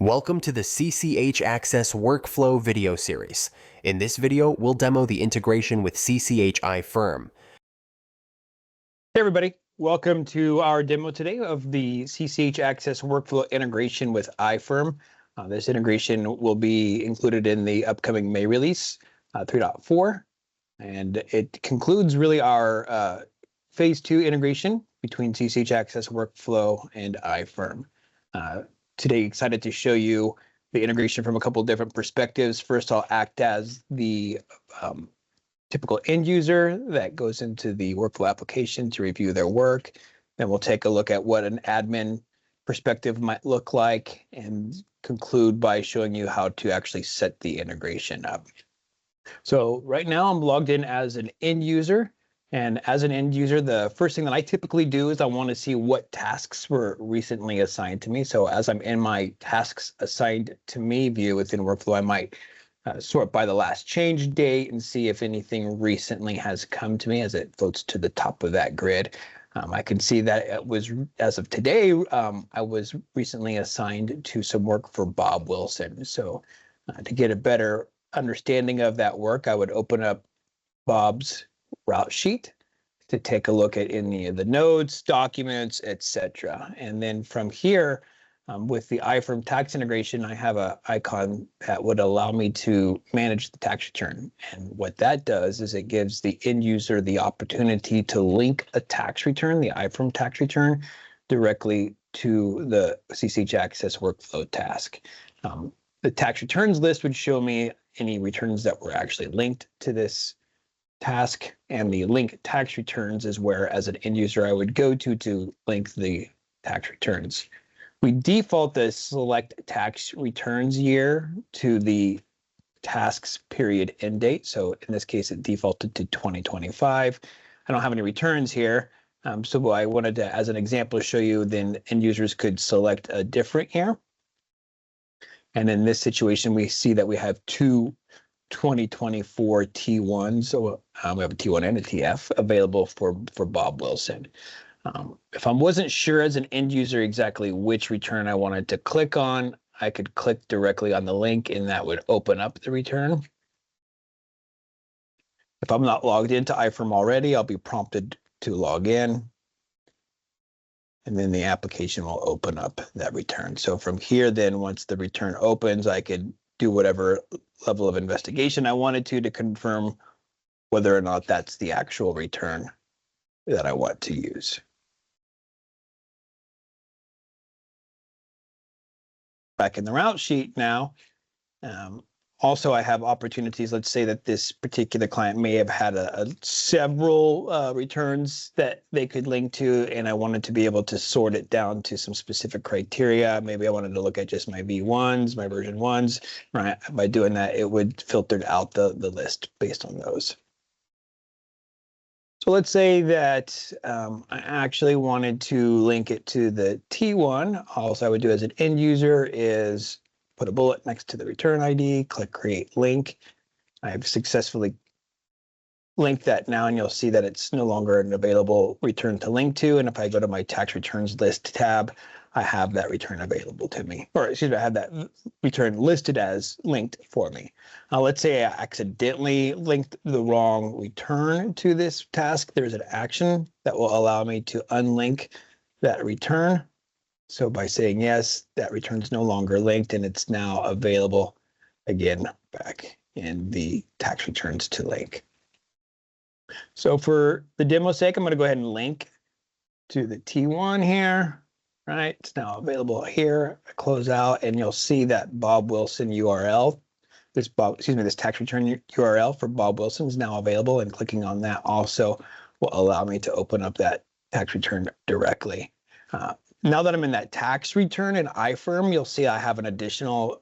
Welcome to the CCH Axcess Workflow video series. In this video, we'll demo the integration with CCH iFirm. Hey everybody, welcome to our demo today of the CCH Axcess Workflow integration with iFirm. This integration will be included in the upcoming May release 3.4, and it concludes really our phase 2 integration between CCH Axcess Workflow and iFirm. Today, excited to show you the integration from a couple of different perspectives. First, I'll act as the typical end user that goes into the workflow application to review their work. Then we'll take a look at what an admin perspective might look like and conclude by showing you how to actually set the integration up. So right now I'm logged in as an end user. And as an end user, the first thing that I typically do is I want to see what tasks were recently assigned to me. So as I'm in my tasks assigned to me view within Workflow, I might sort by the last change date and see if anything recently has come to me as it floats to the top of that grid. I can see that it was, as of today, I was recently assigned to some work for Bob Wilson. So to get a better understanding of that work, I would open up Bob's route sheet to take a look at any of the nodes, documents, etc. And then from here, with the iFirm tax integration, I have an icon that would allow me to manage the tax return. And what that does is it gives the end user the opportunity to link a tax return, the iFirm tax return, directly to the CCH Axcess Workflow task. The tax returns list would show me any returns that were actually linked to this task, and the link tax returns is where, as an end user, I would go to link the tax returns. We default the select tax returns year to the task's period end date. So in this case, it defaulted to 2025. I don't have any returns here. So I wanted to, as an example, show you then end users could select a different year. And in this situation, we see that we have two 2024 T1s, so we have a T1 and a TF available for Bob Wilson. If I wasn't sure as an end user exactly which return I wanted to click on, I could click directly on the link and that would open up the return. If I'm not logged into iFirm already, I'll be prompted to log in, and then the application will open up that return. So from here, then once the return opens, I could do whatever level of investigation I wanted to confirm whether or not that's the actual return that I want to use. Back in the route sheet now, also I have opportunities. Let's say that this particular client may have had several returns that they could link to, and I wanted to be able to sort it down to some specific criteria. Maybe I wanted to look at just my V1s, my version 1s, right? By doing that, it would filter out the list based on those. So let's say that I actually wanted to link it to the T1. All I would do as an end user is put a bullet next to the return ID, click create link. I've successfully linked that now, and you'll see that it's no longer an available return to link to. And if I go to my tax returns list tab, I have that return available to me, or excuse me, I have that return listed as linked for me. Let's say I accidentally linked the wrong return to this task. There's an action that will allow me to unlink that return. So by saying yes, that return is no longer linked and it's now available again back in the tax returns to link. So for the demo's sake, I'm going to go ahead and link to the T1 here. Right, it's now available here. I close out, and you'll see that Bob Wilson URL, this tax return URL for Bob Wilson is now available, and clicking on that also will allow me to open up that tax return directly. Now that I'm in that tax return in iFirm, you'll see I have an additional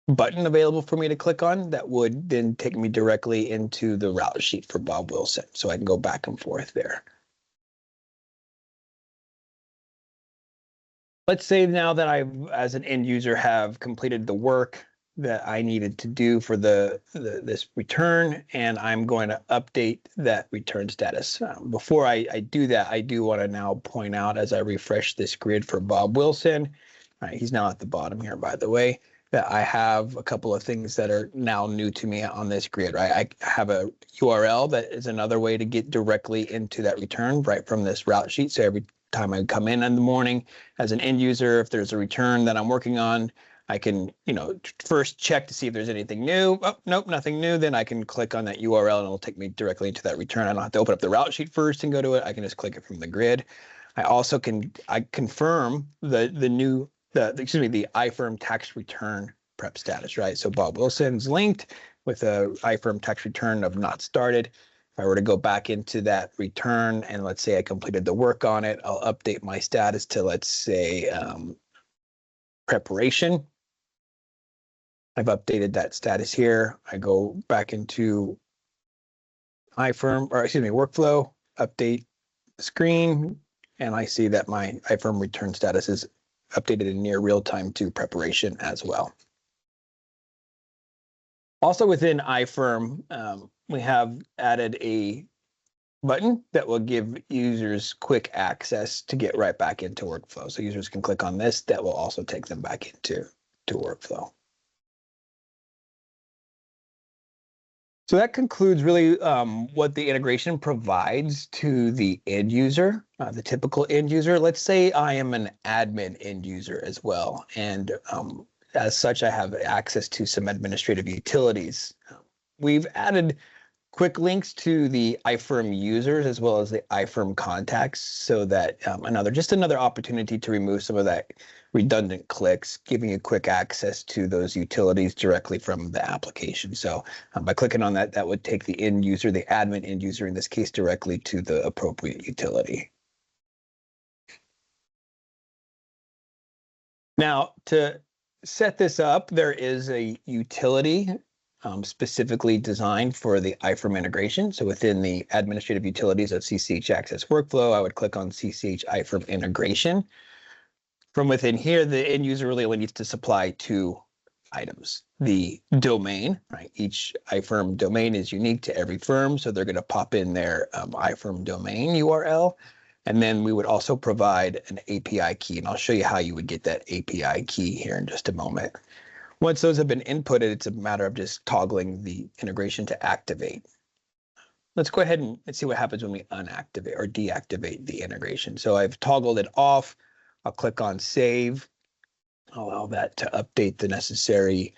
button available for me to click on that would then take me directly into the route sheet for Bob Wilson. So I can go back and forth there. Let's say now that I, as an end user, have completed the work that I needed to do for this return, and I'm going to update that return status. Before I do that, I do want to now point out, as I refresh this grid for Bob Wilson, All right, he's now at the bottom here, by the way, that I have a couple of things that are now new to me on this grid, right? I have a URL that is another way to get directly into that return right from this route sheet. So every time I come in the morning as an end user, if there's a return that I'm working on, I can, first check to see if there's anything new. Oh, nope, nothing new. Then I can click on that URL and it'll take me directly into that return. I don't have to open up the route sheet first and go to it. I can just click it from the grid. I also confirm the iFirm tax return prep status, right? So Bob Wilson's linked with a iFirm tax return of not started. If I were to go back into that return and let's say I completed the work on it, I'll update my status to, let's say, preparation. I've updated that status here. I go back into workflow, update the screen, and I see that my iFirm return status is updated in near real time to preparation as well. Also within iFirm, we have added a button that will give users quick access to get right back into workflow. So users can click on this. That will also take them back into workflow. So that concludes really what the integration provides to the end user, the typical end user. Let's say I am an admin end user as well. And as such, I have access to some administrative utilities. We've added quick links to the iFirm users as well as the iFirm contacts so that just another opportunity to remove some of that redundant clicks, giving you quick access to those utilities directly from the application. So by clicking on that, that would take the end user, the admin end user in this case, directly to the appropriate utility. Now, to set this up, there is a utility specifically designed for the iFirm integration. So within the administrative utilities of CCH Axcess Workflow, I would click on CCH iFirm integration. From within here, the end user really only needs to supply two items. The domain, right? Each iFirm domain is unique to every firm, so they're going to pop in their iFirm domain URL. And then we would also provide an API key, and I'll show you how you would get that API key here in just a moment. Once those have been inputted, it's a matter of just toggling the integration to activate. Let's go ahead and see what happens when we unactivate or deactivate the integration. So I've toggled it off. I'll click on save. I'll allow that to update the necessary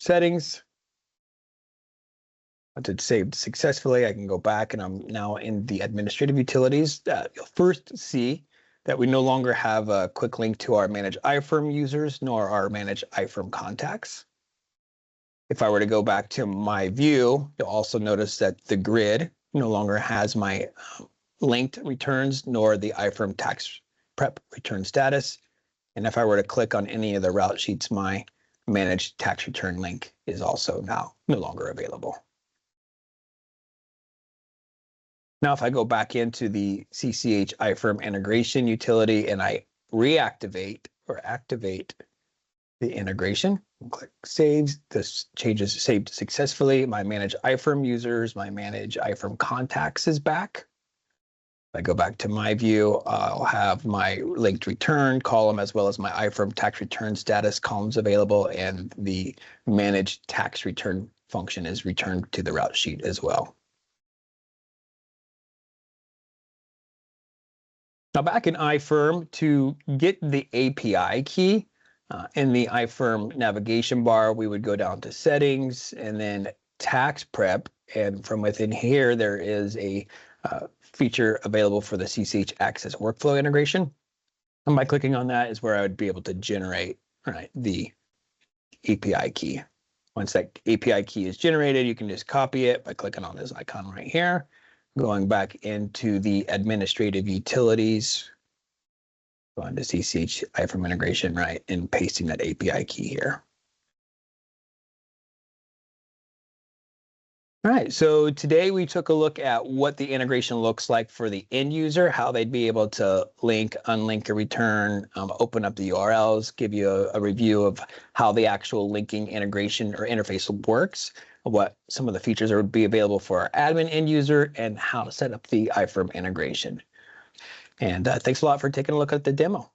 settings. Once it's saved successfully, I can go back and I'm now in the administrative utilities. You'll first see that we no longer have a quick link to our Manage iFirm users nor our Manage iFirm contacts. If I were to go back to my view, you'll also notice that the grid no longer has my linked returns nor the iFirm tax prep return status. And if I were to click on any of the route sheets, my Manage tax return link is also now no longer available. Now, if I go back into the CCH iFirm integration utility and I reactivate or activate the integration, click Saves, this change is saved successfully. My Manage iFirm users, my Manage iFirm contacts is back. If I go back to my view, I'll have my linked return column as well as my iFirm tax return status columns available, and the Manage tax return function is returned to the route sheet as well. Now back in iFirm, to get the API key in the iFirm navigation bar, we would go down to settings and then tax prep. And from within here, there is a feature available for the CCH Axcess Workflow integration. And by clicking on that is where I would be able to generate the API key. Once that API key is generated, you can just copy it by clicking on this icon right here. Going back into the administrative utilities, going to CCH iFirm integration, right, and pasting that API key here. All right, so today we took a look at what the integration looks like for the end user, how they'd be able to link, unlink a return, open up the URLs, give you a review of how the actual linking integration or interface works, what some of the features would be available for our admin end user, and how to set up the iFirm integration. And thanks a lot for taking a look at the demo.